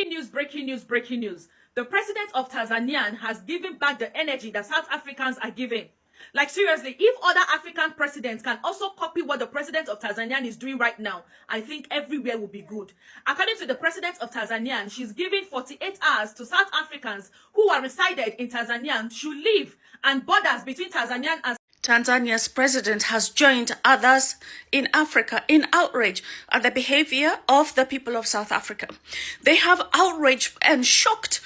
Breaking news, breaking news, breaking news. The president of Tanzania has given back the energy that South Africans are giving. Like seriously, if other African presidents can also copy what the president of Tanzania is doing right now, I think everywhere will be good. According to the president of Tanzania, she's giving 48 hours to South Africans who are resided in Tanzania to leave, and borders between Tanzania and Tanzania's president has joined others in Africa in outrage at the behavior of the people of South Africa. They have outraged and shocked.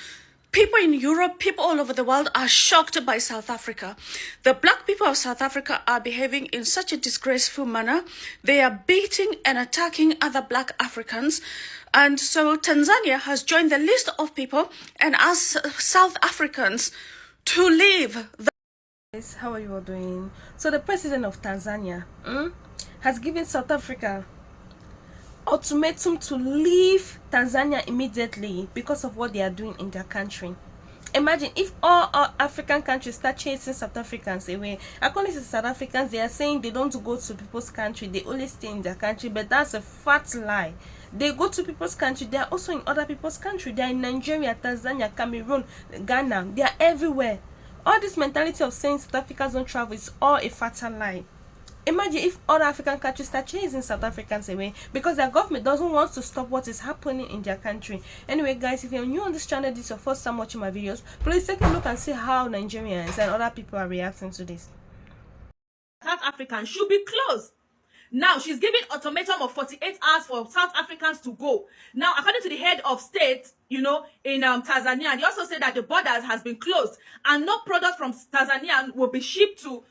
People in Europe, people all over the world are shocked by South Africa. The black people of South Africa are behaving in such a disgraceful manner. They are beating and attacking other black Africans. And so Tanzania has joined the list of people and asked South Africans to leave. How are you all doing? So the president of Tanzania has given South Africa ultimatum to leave Tanzania immediately because of what they are doing in their country. Imagine if all African countries start chasing South Africans away. According to South Africans, they are saying they don't go to people's country, they only stay in their country, but that's a fat lie. They go to people's country, they are also in other people's country. They are in Nigeria, Tanzania, Cameroon, Ghana, they are everywhere. All this mentality of saying South Africans don't travel is all a fatal lie. Imagine if other African countries start chasing South Africans away because their government doesn't want to stop what is happening in their country. Anyway, guys, if you're new on this channel, this is your first time watching my videos, please take a look and see how Nigerians and other people are reacting to this. South Africans should be closed. Now, she's giving ultimatum of 48 hours for South Africans to go. Now, according to the head of state, in Tanzania, they also said that the borders has been closed and no product from Tanzania will be shipped to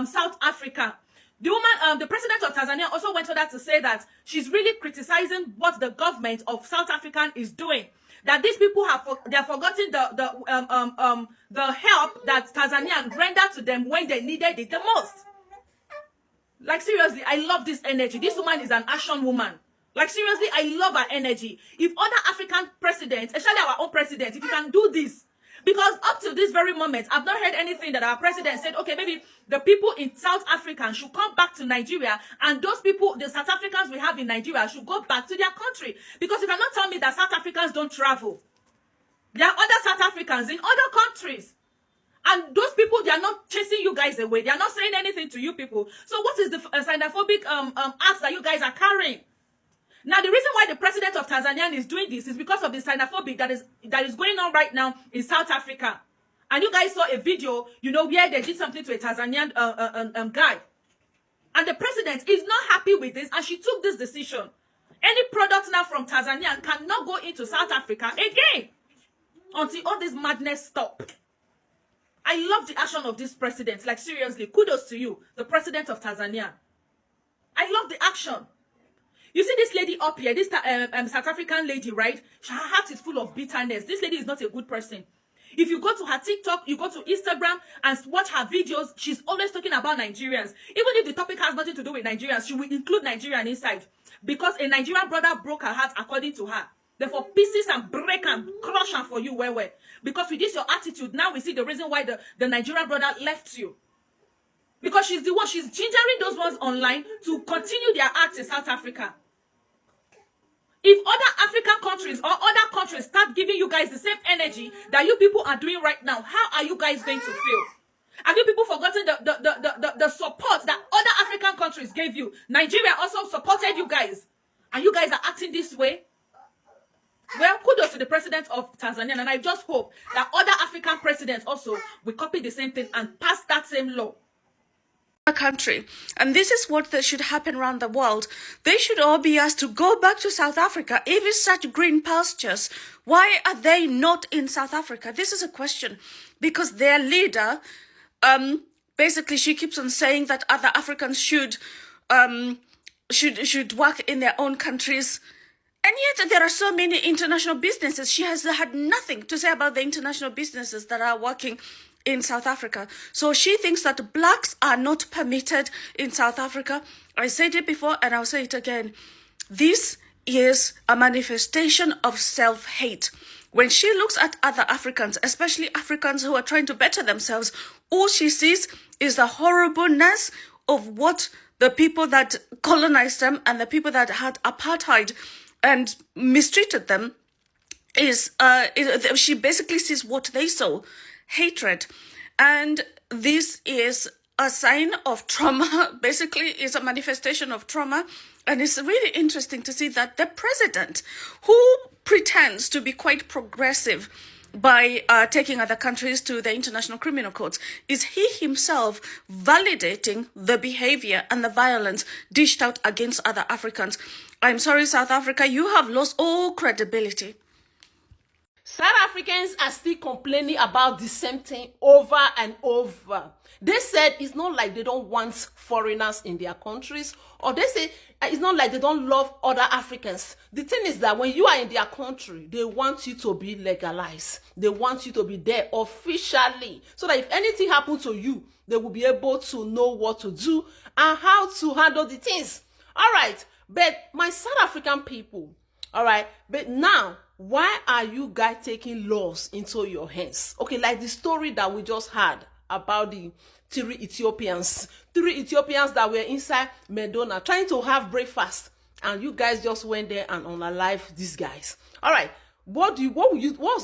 South Africa. The woman, the president of Tanzania also went further to say that she's really criticizing what the government of South Africa is doing. That these people they're forgotten the help that Tanzania rendered to them when they needed it the most. Like seriously, I love this energy. This woman is an action woman. Like seriously, I love her energy. If other African presidents, especially our own president, if you can do this, because up to this very moment, I've not heard anything that our president said, okay, maybe the people in South Africa should come back to Nigeria, and those people, the South Africans we have in Nigeria, should go back to their country. Because you cannot tell me that South Africans don't travel. There are other South Africans in other countries. And those people, they are not chasing you guys away. They are not saying anything to you people. So what is the xenophobic acts that you guys are carrying? Now, the reason why the president of Tanzania is doing this is because of the xenophobic that is going on right now in South Africa. And you guys saw a video, where they did something to a Tanzanian guy. And the president is not happy with this, and she took this decision. Any product now from Tanzania cannot go into South Africa again until all this madness stop. I love the action of this president. Like seriously, kudos to you, the president of Tanzania. I love the action. You see this lady up here, this South African lady, right? Her heart is full of bitterness. This lady is not a good person. If you go to her TikTok, you go to Instagram and watch her videos, she's always talking about Nigerians. Even if the topic has nothing to do with Nigerians, she will include Nigerian inside. Because a Nigerian brother broke her heart according to her. Therefore, pieces and break and crush her for you, where. Because with this your attitude, now we see the reason why the Nigerian brother left you. Because she's the one, she's gingering those ones online to continue their acts in South Africa. If other African countries or other countries start giving you guys the same energy that you people are doing right now, how are you guys going to feel? Have you people forgotten the support that other African countries gave you? Nigeria also supported you guys. And you guys are acting this way? Well, kudos to the president of Tanzania, and I just hope that other African presidents also will copy the same thing and pass that same law. Country, and this is what should happen around the world. They should all be asked to go back to South Africa. If it's such green pastures, why are they not in South Africa? This is a question, because their leader, basically, she keeps on saying that other Africans should work in their own countries. And yet there are so many international businesses. She has had nothing to say about the international businesses that are working in South Africa. So she thinks that blacks are not permitted in South Africa. I said it before and I'll say it again. This is a manifestation of self-hate. When she looks at other Africans, especially Africans who are trying to better themselves, all she sees is the horribleness of what the people that colonized them and the people that had apartheid and mistreated them she basically sees what they saw, hatred. And this is a sign of trauma, basically is a manifestation of trauma. And it's really interesting to see that the president, who pretends to be quite progressive by taking other countries to the International Criminal Courts, is he himself validating the behavior and the violence dished out against other Africans. I'm sorry, South Africa, you have lost all credibility. South Africans are still complaining about the same thing over and over. They said it's not like they don't want foreigners in their countries, or they say it's not like they don't love other Africans. The thing is that when you are in their country, they want you to be legalized. They want you to be there officially, so that if anything happens to you, they will be able to know what to do and how to handle the things. All right, but my South African people, all right, but now, why are you guys taking laws into your hands? Okay, like the story that we just had about the three Ethiopians that were inside Medona trying to have breakfast, and you guys just went there and unalived these guys. All right, what's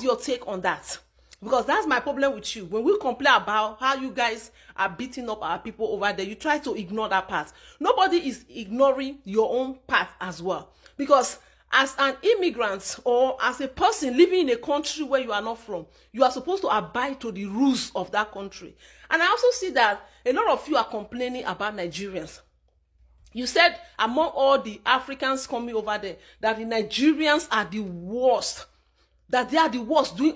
your take on that? Because that's my problem with you. When we complain about how you guys are beating up our people over there, you try to ignore that part. Nobody is ignoring your own part as well, because as an immigrant or as a person living in a country where you are not from, you are supposed to abide to the rules of that country. And I also see that a lot of you are complaining about Nigerians. You said among all the Africans coming over there that the Nigerians are the worst, that they are the worst, doing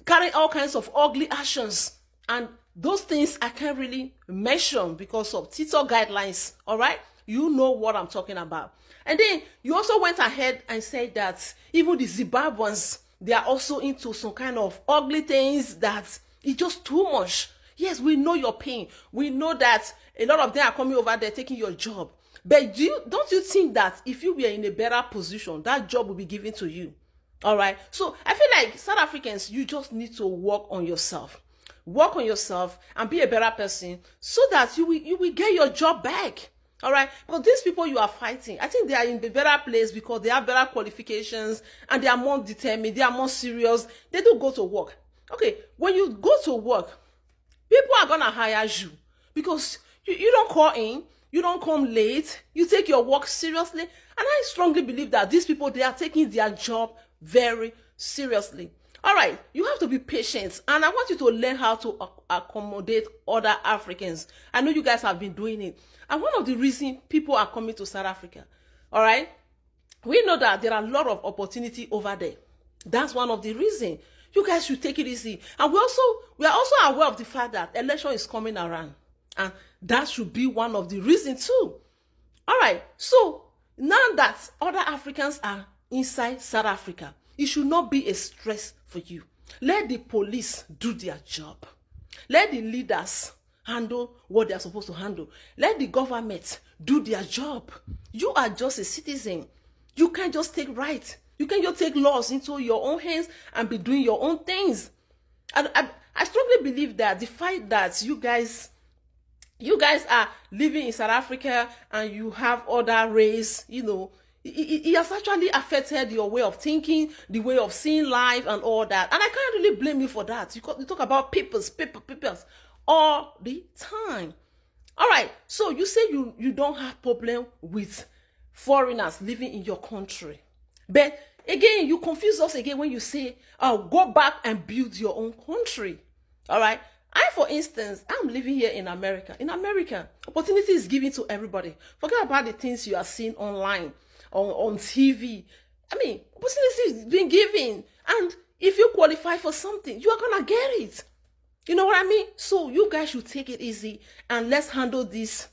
carrying all kinds of ugly actions. And those things I can't really mention because of TikTok guidelines, all right? You know what I'm talking about. And then you also went ahead and said that even the Zimbabweans, they are also into some kind of ugly things that it's just too much. Yes, we know your pain. We know that a lot of them are coming over there taking your job. But don't you think that if you were in a better position, that job will be given to you? All right. So I feel like South Africans, you just need to work on yourself. Work on yourself and be a better person so that you will get your job back. All right, because these people you are fighting, I think they are in the better place because they have better qualifications and they are more determined, they are more serious. They do go to work. Okay, when you go to work, people are gonna hire you because you don't call in, you don't come late, you take your work seriously. And I strongly believe that these people, they are taking their job very seriously. All right, you have to be patient, and I want you to learn how to accommodate other Africans. I know you guys have been doing it. And one of the reasons people are coming to South Africa, all right, we know that there are a lot of opportunity over there. That's one of the reasons. You guys should take it easy. And we are also aware of the fact that election is coming around. And that should be one of the reasons too. All right, so now that other Africans are inside South Africa, it should not be a stress for you. Let the police do their job. Let the leaders handle what they are supposed to handle. Let the government do their job. You are just a citizen. You can't just take right. You can't just take laws into your own hands and be doing your own things. And I strongly believe that the fact that you guys are living in South Africa and you have other race, it has actually affected your way of thinking, the way of seeing life and all that. And I can't really blame you for that. You talk about peoples all the time. All right, so you say you don't have problem with foreigners living in your country. But again, you confuse us again when you say, go back and build your own country. All right. For instance, I'm living here in America. In America, opportunity is given to everybody. Forget about the things you are seeing online, on TV. I mean, opportunity is being given. And if you qualify for something, you are going to get it. You know what I mean? So you guys should take it easy and let's handle this,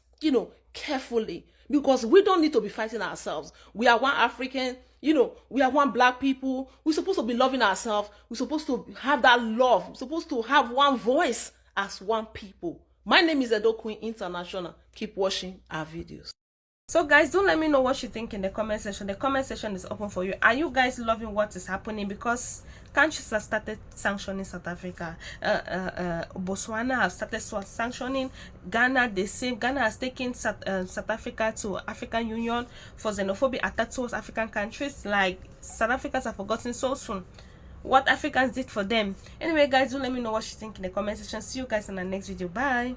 carefully. Because we don't need to be fighting ourselves. We are one African, we are one black people. We're supposed to be loving ourselves. We're supposed to have that love. We're supposed to have one voice as one people. My name is Edo Queen International. Keep watching our videos. So guys, do let me know what you think in the comment section. The comment section is open for you. Are you guys loving what is happening? Because countries have started sanctioning South Africa. Botswana have started sanctioning Ghana. The same. Ghana has taken South Africa to African Union for xenophobic attack towards African countries. Like, South Africans have forgotten so soon what Africans did for them. Anyway guys, do let me know what you think in the comment section. See you guys in the next video. Bye.